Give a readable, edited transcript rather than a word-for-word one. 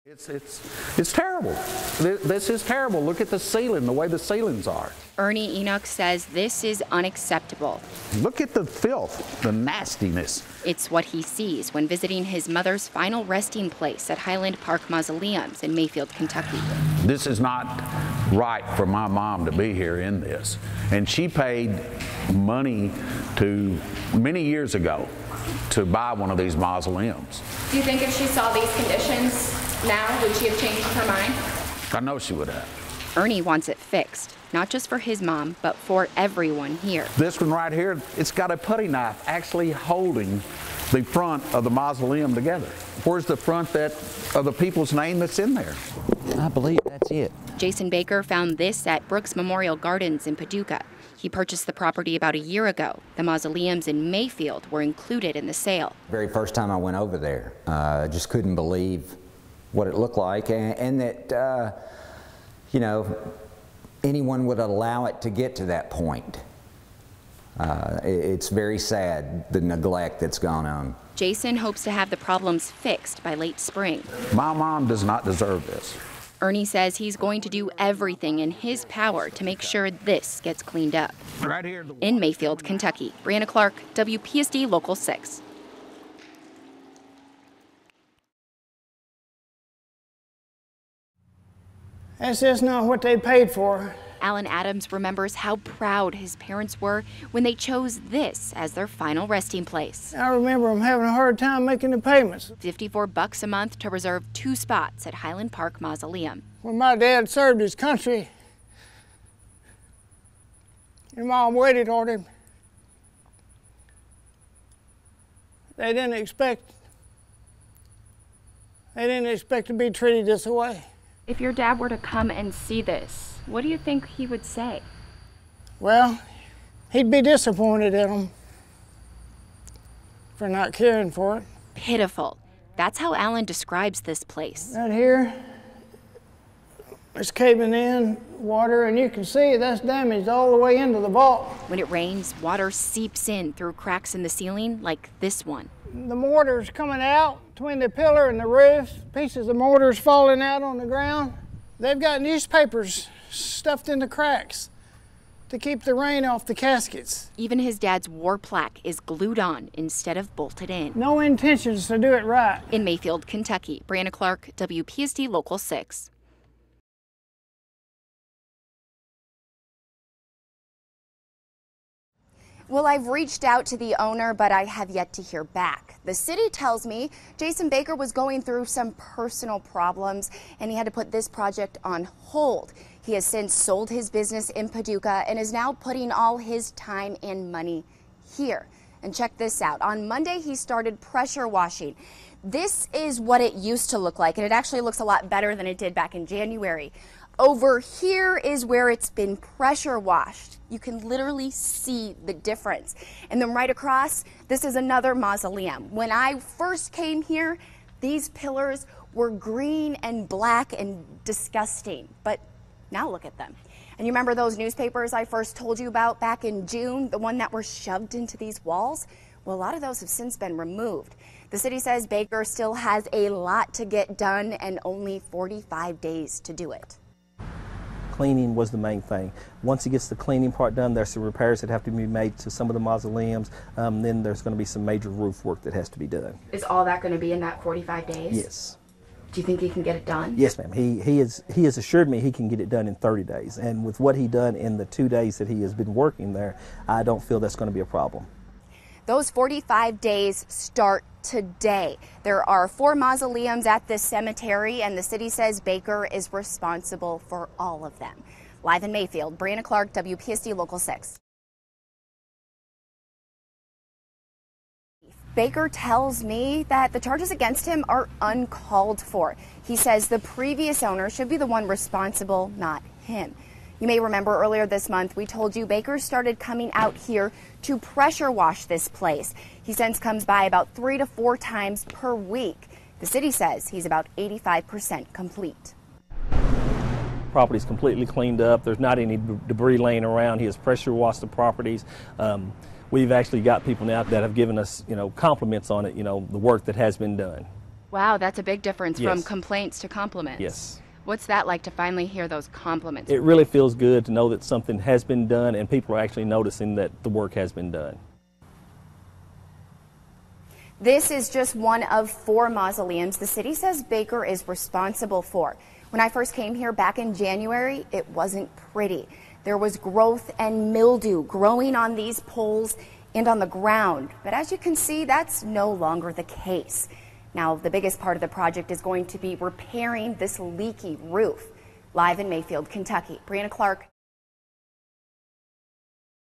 It's terrible. This is terrible. Look at the ceiling, the way the ceilings are. Ernie Enoch says this is unacceptable. Look at the filth, the nastiness. It's what he sees when visiting his mother's final resting place at Highland Park Mausoleums in Mayfield, Kentucky. This is not right for my mom to be here in this. And she paid money many years ago to buy one of these mausoleums. Do you think if she saw these conditions now, would she have changed her mind? I know she would have. Ernie wants it fixed, not just for his mom, but for everyone here. This one right here, it's got a putty knife actually holding the front of the mausoleum together. Where's the front of the people's name that's in there? I believe that's it. Jason Baker found this at Brooks Memorial Gardens in Paducah. He purchased the property about a year ago. The mausoleums in Mayfield were included in the sale. Very first time I went over there, I just couldn't believe what it looked like, and that, you know, anyone would allow it to get to that point. It's very sad, the neglect that's gone on. Jason hopes to have the problems fixed by late spring. My mom does not deserve this. Ernie says he's going to do everything in his power to make sure this gets cleaned up. Right here. In Mayfield, Kentucky, Brianna Clark, WPSD Local 6. That's just not what they paid for. Alan Adams remembers how proud his parents were when they chose this as their final resting place. I remember them having a hard time making the payments. $54 a month to reserve 2 spots at Highland Park Mausoleum. When my dad served his country, and Mom waited on him, they didn't expect to be treated this way. If your dad were to come and see this, what do you think he would say? Well, he'd be disappointed in them for not caring for it. Pitiful. That's how Alan describes this place. Right here, it's caving in, water, and you can see that's damaged all the way into the vault. When it rains, water seeps in through cracks in the ceiling like this one. The mortar's coming out between the pillar and the roof. Pieces of mortar's falling out on the ground. They've got newspapers stuffed in the cracks to keep the rain off the caskets. Even his dad's war plaque is glued on instead of bolted in. No intentions to do it right. In Mayfield, Kentucky, Brianna Clark, WPSD Local 6. Well, I've reached out to the owner, but I have yet to hear back. The city tells me Jason Baker was going through some personal problems and he had to put this project on hold. He has since sold his business in Paducah and is now putting all his time and money here. And check this out. On Monday, he started pressure washing. This is what it used to look like, and it actually looks a lot better than it did back in January. Over here is where it's been pressure washed. You can literally see the difference. And then right across, this is another mausoleum. When I first came here, these pillars were green and black and disgusting. But now look at them. And you remember those newspapers I first told you about back in June, the one that were shoved into these walls? Well, a lot of those have since been removed. The city says Baker still has a lot to get done and only 45 days to do it. Cleaning was the main thing. Once he gets the cleaning part done, there's some repairs that have to be made to some of the mausoleums. Then there's going to be some major roof work that has to be done. Is all that going to be in that 45 days? Yes. Do you think he can get it done? Yes, ma'am. He has assured me he can get it done in 30 days. And with what he done in the 2 days that he has been working there, I don't feel that's going to be a problem. Those 45 days start today. There are 4 mausoleums at this cemetery, and the city says Baker is responsible for all of them. Live in Mayfield, Brianna Clark, WPSD Local 6. Baker tells me that the charges against him are uncalled for. He says the previous owner should be the one responsible, not him. You may remember earlier this month, we told you Baker started coming out here to pressure wash this place. He since comes by about 3 to 4 times per week. The city says he's about 85% complete. Property's completely cleaned up. There's not any debris laying around. He has pressure washed the properties. We've actually got people now that have given us, compliments on it, the work that has been done. Wow, that's a big difference from Yes. complaints to compliments. Yes. What's that like to finally hear those compliments? It really feels good to know that something has been done and people are actually noticing that the work has been done. This is just one of 4 mausoleums the city says Baker is responsible for. When I first came here back in January, it wasn't pretty. There was growth and mildew growing on these poles and on the ground. But as you can see, that's no longer the case. Now, the biggest part of the project is going to be repairing this leaky roof. Live in Mayfield, Kentucky, Brianna Clark,